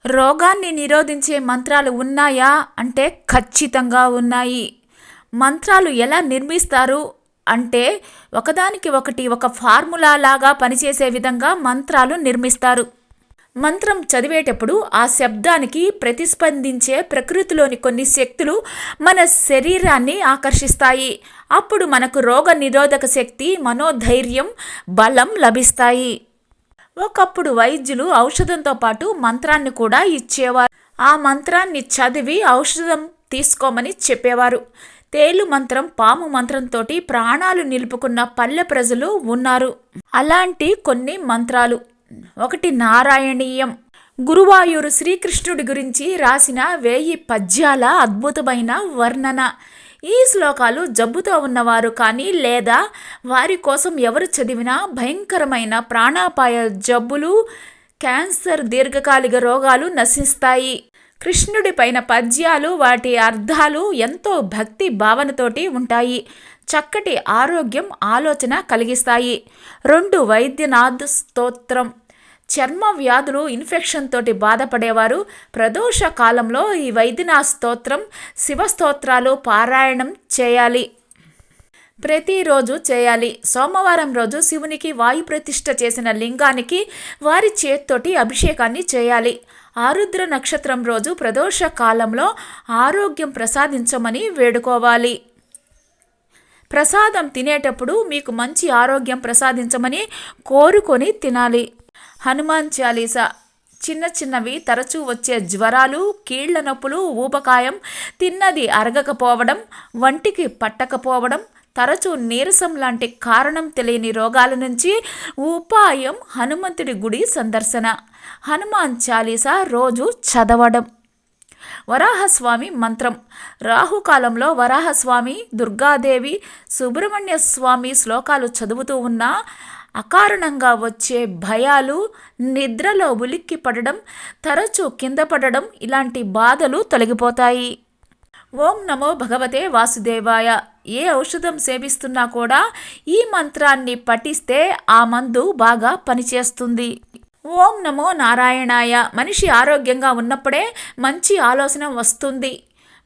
రోగాన్ని నిరోధించే మంత్రాలు ఉన్నాయా అంటే ఖచ్చితంగా ఉన్నాయి. మంత్రాలు ఎలా నిర్మిస్తారు అంటే ఒకదానికి ఒకటి ఒక ఫార్ములా లాగా పనిచేసే విధంగా మంత్రాలు నిర్మిస్తారు. మంత్రం చదివేటప్పుడు ఆ శబ్దానికి ప్రతిస్పందించే ప్రకృతిలోని కొన్ని శక్తులు మన శరీరాన్ని ఆకర్షిస్తాయి. అప్పుడు మనకు రోగ నిరోధక శక్తి, మనోధైర్యం, బలం లభిస్తాయి. ఒకప్పుడు వైద్యులు ఔషధంతో పాటు మంత్రాన్ని కూడా ఇచ్చేవారు. ఆ మంత్రాన్ని చదివి ఔషధం తీసుకోమని చెప్పేవారు. తేలు మంత్రం, పాము మంత్రంతో ప్రాణాలు నిలుపుకున్న పల్లె ప్రజలు ఉన్నారు. అలాంటి కొన్ని మంత్రాలు. ఒకటి నారాయణీయం. గురువాయూరు శ్రీకృష్ణుడి గురించి రాసిన 1000 పద్యాల అద్భుతమైన వర్ణన. ఈ శ్లోకాలు జబ్బుతో ఉన్నవారు కానీ లేదా వారి కోసం ఎవరు చదివినా భయంకరమైన ప్రాణాపాయ జబ్బులు, క్యాన్సర్, దీర్ఘకాలిక రోగాలు నశిస్తాయి. కృష్ణుడి పైన పద్యాలు, వాటి అర్థాలు ఎంతో భక్తి భావనతోటి ఉంటాయి. చక్కటి ఆరోగ్యం, ఆలోచన కలిగిస్తాయి. 2 వైద్యనాథ్ స్తోత్రం. చర్మ వ్యాధులు, ఇన్ఫెక్షన్ తోటి బాధపడేవారు ప్రదోష కాలంలో ఈ వైద్యనాథ్ స్తోత్రం, శివస్తోత్రాలు పారాయణం చేయాలి. ప్రతిరోజు చేయాలి. సోమవారం రోజు శివునికి వాయు ప్రతిష్ఠ చేసిన లింగానికి వారి చేత్తోటి అభిషేకాన్ని చేయాలి. ఆరుద్ర నక్షత్రం రోజు ప్రదోష కాలంలో ఆరోగ్యం ప్రసాదించమని వేడుకోవాలి. ప్రసాదం తినేటప్పుడు మీకు మంచి ఆరోగ్యం ప్రసాదించమని కోరుకొని తినాలి. హనుమాన్ చాలీసా. చిన్నవి తరచూ వచ్చే జ్వరాలు, కీళ్ల నొప్పులు, ఊబకాయం, తిన్నది అరగకపోవడం, వంటికి పట్టకపోవడం, తరచూ నీరసం లాంటి కారణం తెలియని రోగాల నుంచి ఉపాయం హనుమంతుడి గుడి సందర్శన. హనుమాన్ చాలీసా రోజు చదవడం. వరాహస్వామి మంత్రం. రాహుకాలంలో వరాహస్వామి, దుర్గాదేవి, సుబ్రహ్మణ్య స్వామి శ్లోకాలు చదువుతూ ఉన్నా అకారణంగా వచ్చే భయాలు, నిద్రలో ఉలిక్కి పడడం, తరచూ కింద పడడం ఇలాంటి బాధలు తొలగిపోతాయి. ఓం నమో భగవతే వాసుదేవాయ. ఏ ఔషధం సేవిస్తున్నా కూడా ఈ మంత్రాన్ని పఠిస్తే ఆ మందు బాగా పనిచేస్తుంది. ఓం నమో నారాయణాయ. మనిషి ఆరోగ్యంగా ఉన్నప్పుడే మంచి ఆలోచన వస్తుంది,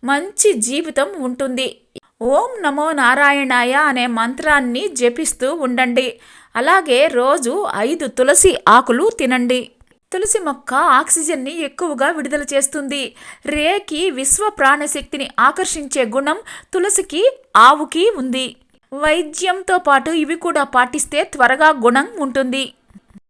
మంచి జీవితం ఉంటుంది. ఓం నమో నారాయణాయ అనే మంత్రాన్ని జపిస్తూ ఉండండి. అలాగే రోజు 5 తులసి ఆకులు తినండి. తులసి మొక్క ఆక్సిజన్ని ఎక్కువగా విడుదల చేస్తుంది. రేకి విశ్వ ప్రాణశక్తిని ఆకర్షించే గుణం తులసికి, ఆవుకి ఉంది. వైద్యంతో పాటు ఇవి కూడా పాటిస్తే త్వరగా గుణం ఉంటుంది.